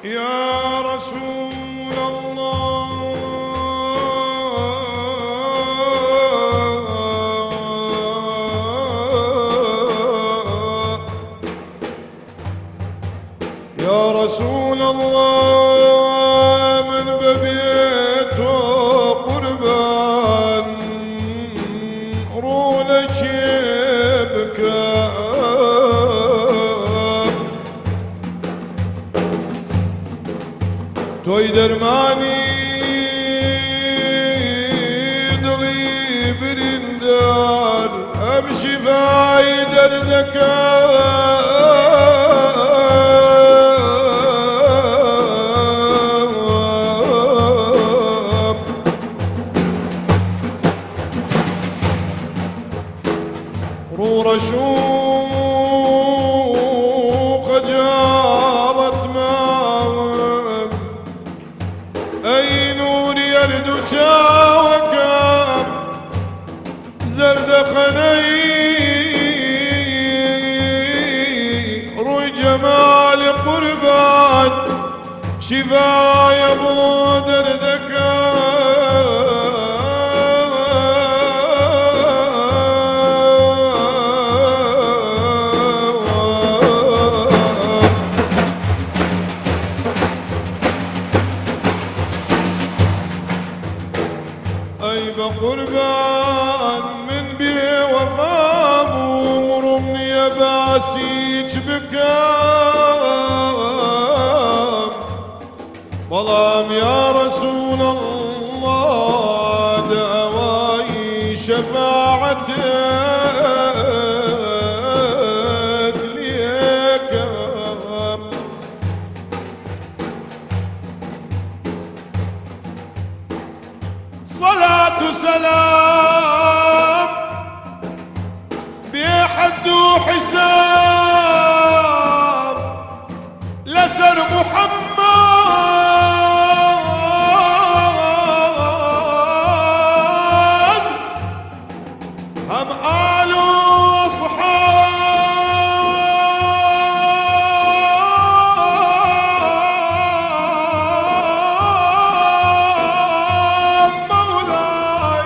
يا رسول الله يا رسول الله من ببيته قربان رولك يبكى توي درماني ضلي برندار امشي فاي دردك رور شوق جارت ماوم اي نور يرد جاوكم زرد خني روي جمال قربان شفايا ابو دردك أي بقربان من بي وفام ومرمني يا باسيج بكام ظلام يا رسول الله دواي شفاعتك ليك صلاة وسلام بحد وحساب لسر محمد هم آل وأصحاب مولاي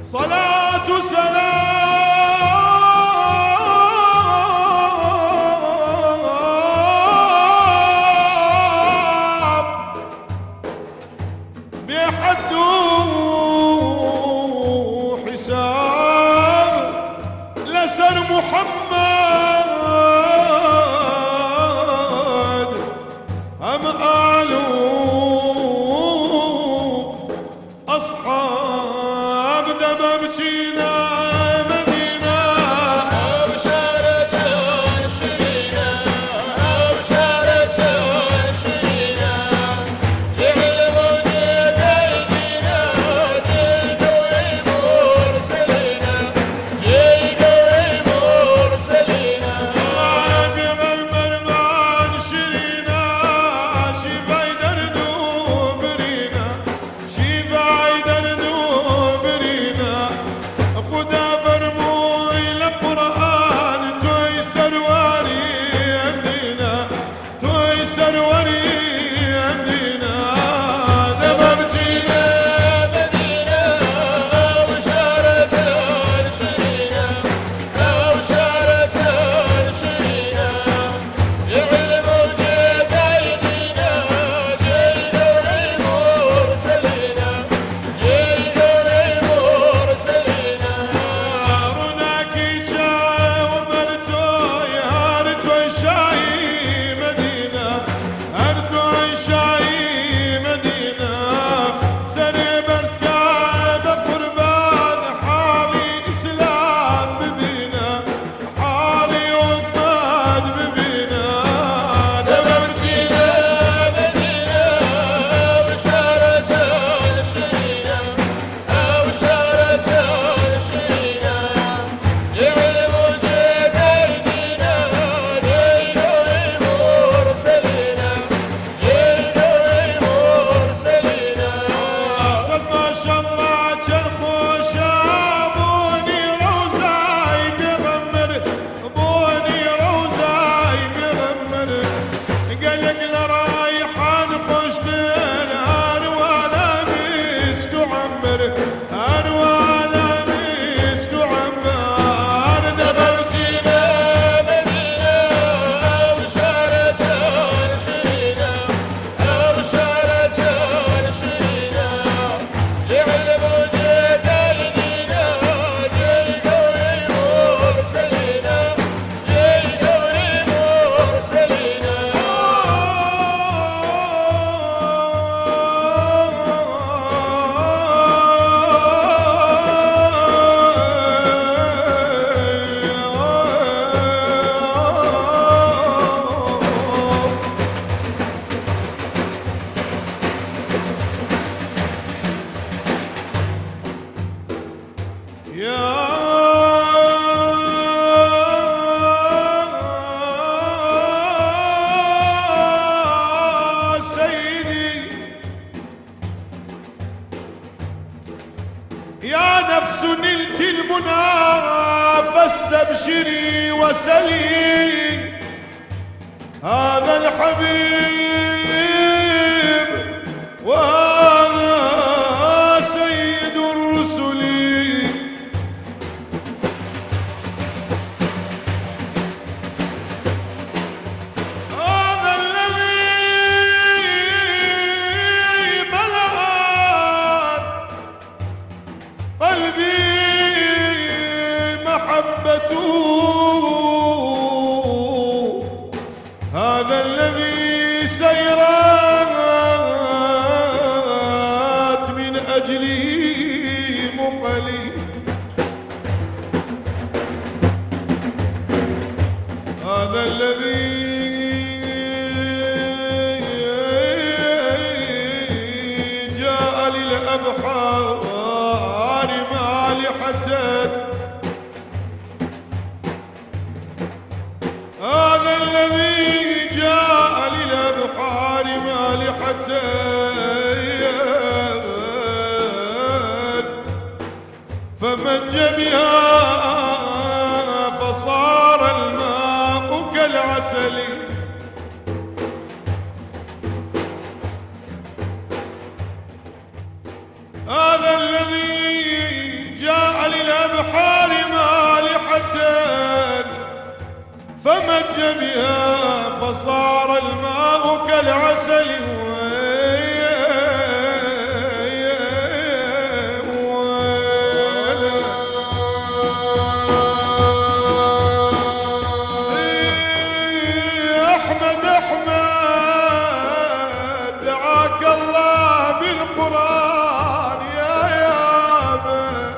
صلاة وسلام بحد وحساب لسر محمد هم آل أصحاب دممتينا مدينة أبشرت شرشرينا أبشرت شرشرينا جهل مدد أيدينا جيدوا المرسلين جيدوا المرسلين محمد دببتينا مدينة وشارة شرينا وشارة شرينا جعل موجود أيدينا جاي قولي مرسلين جاي قولي مرسلين يا سيدي يا نفس نلت المنى فاستبشري وسلي هذا الحبيب وهذا سيد الرسل هذا الذي ملأت قلبي محبته هذا الذي سيرت من أجله مقلي هذا الذي جاء للأبحار مالحة هذا الذي جاء للأبحار مالحة فمج بها فصار الماء كالعسل هذا الذي جاء للأبحار مالحة فمج بها فصار الماء كالعسل أحمد أحمد دعاك الله بالقرآن يا يابا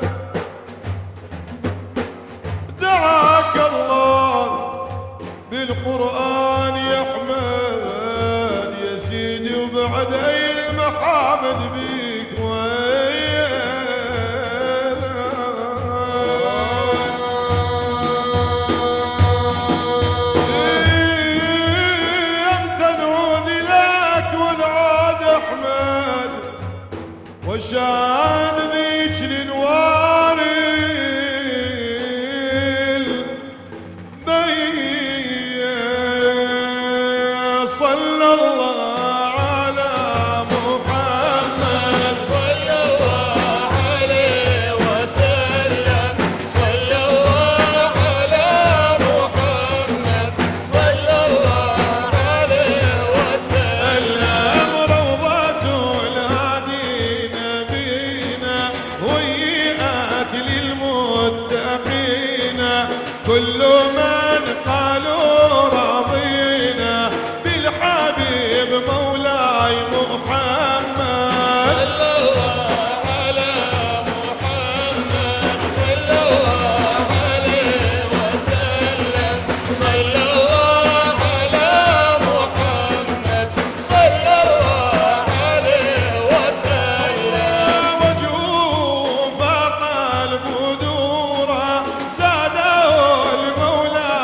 دعاك الله بالقرآن يا أحمد يا سيدي وبعد أي المحامد بيك وشان ذيك الانوار البين صلى الله على محمد صلى الله عليه وسلم صلى الله على محمد صلى الله عليه وسلم روضة ولادي نبينا ويئات للمتقين كل من قالوا رضينا بالحبيب مولاي محمد صلى الله على محمد صلى الله عليه وسلم صلى الله على محمد صلى الله عليه وسلم وجوه فاق البدور زاده المولى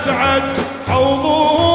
أسعد حوضه